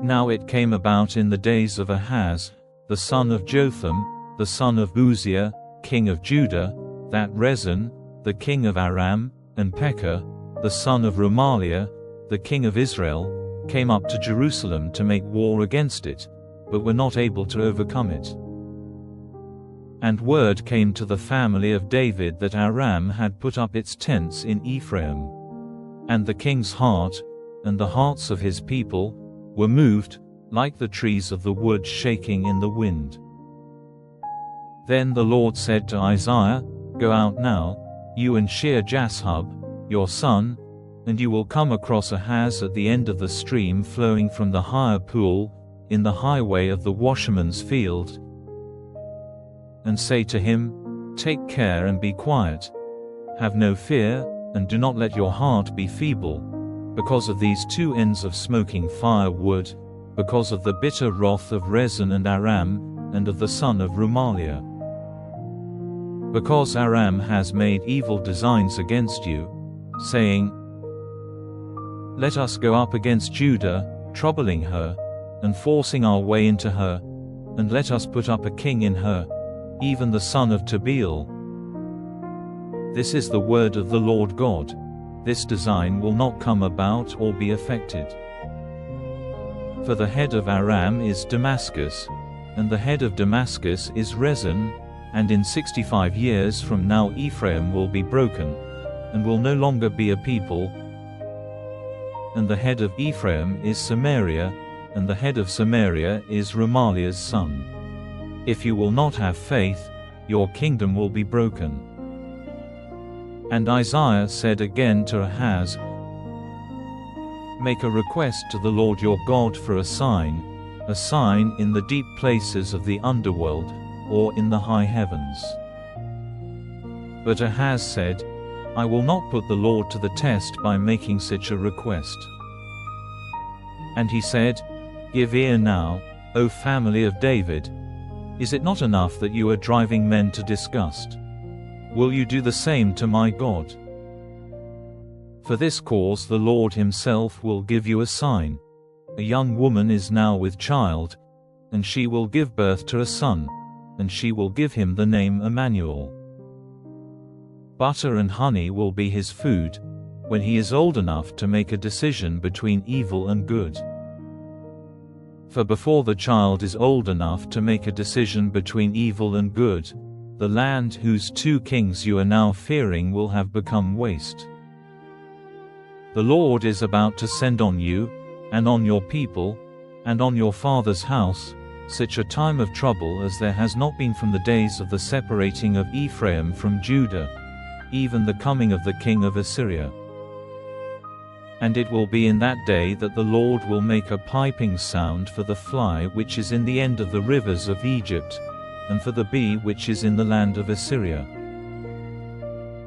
Now it came about in the days of Ahaz, the son of Jotham, the son of Uzziah, king of Judah, that Rezin, the king of Aram, and Pekah, the son of Remaliah, the king of Israel, came up to Jerusalem to make war against it, but were not able to overcome it. And word came to the family of David that Aram had put up its tents in Ephraim. And the king's heart, and the hearts of his people, were moved, like the trees of the wood shaking in the wind. Then the Lord said to Isaiah, Go out now, you and Shear-Jashub, your son, and you will come across Ahaz at the end of the stream flowing from the higher pool, in the highway of the washerman's field, and say to him, Take care and be quiet. Have no fear, and do not let your heart be feeble, because of these two ends of smoking firewood, because of the bitter wrath of Rezin and Aram, and of the son of Remaliah. Because Aram has made evil designs against you, saying, Let us go up against Judah, troubling her, and forcing our way into her, and let us put up a king in her, even the son of Tabeel. This is the word of the Lord God. This design will not come about or be effected. For the head of Aram is Damascus, and the head of Damascus is Rezin, and in 65 years from now Ephraim will be broken, and will no longer be a people. And the head of Ephraim is Samaria, and the head of Samaria is Remaliah's son. If you will not have faith, your kingdom will be broken. And Isaiah said again to Ahaz, Make a request to the Lord your God for a sign in the deep places of the underworld, or in the high heavens. But Ahaz said, I will not put the Lord to the test by making such a request. And he said, Give ear now, O family of David. Is it not enough that you are driving men to disgust? Will you do the same to my God? For this cause the Lord himself will give you a sign. A young woman is now with child, and she will give birth to a son, and she will give him the name Emmanuel. Butter and honey will be his food, when he is old enough to make a decision between evil and good. For before the child is old enough to make a decision between evil and good, the land whose two kings you are now fearing will have become waste. The Lord is about to send on you, and on your people, and on your father's house, such a time of trouble as there has not been from the days of the separating of Ephraim from Judah, even the coming of the king of Assyria. And it will be in that day that the Lord will make a piping sound for the fly which is in the end of the rivers of Egypt, and for the bee which is in the land of Assyria.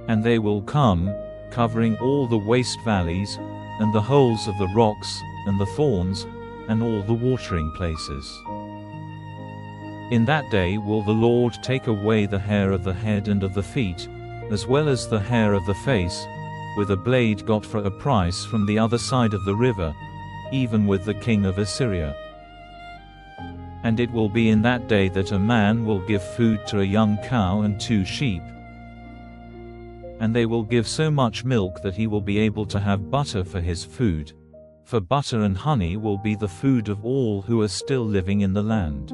And they will come, covering all the waste valleys, and the holes of the rocks, and the thorns, and all the watering places. In that day will the Lord take away the hair of the head and of the feet, as well as the hair of the face, with a blade got for a price from the other side of the river, even with the king of Assyria. And it will be in that day that a man will give food to a young cow and 2 sheep. And they will give so much milk that he will be able to have butter for his food, for butter and honey will be the food of all who are still living in the land.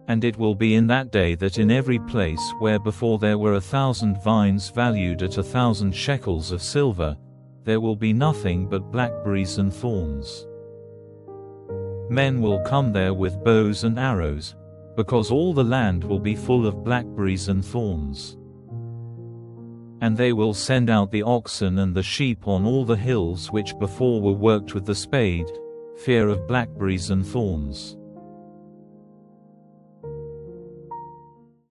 And it will be in that day that in every place where before there were 1,000 vines valued at 1,000 shekels of silver, there will be nothing but blackberries and thorns. Men will come there with bows and arrows, because all the land will be full of blackberries and thorns. And they will send out the oxen and the sheep on all the hills which before were worked with the spade, fear of blackberries and thorns.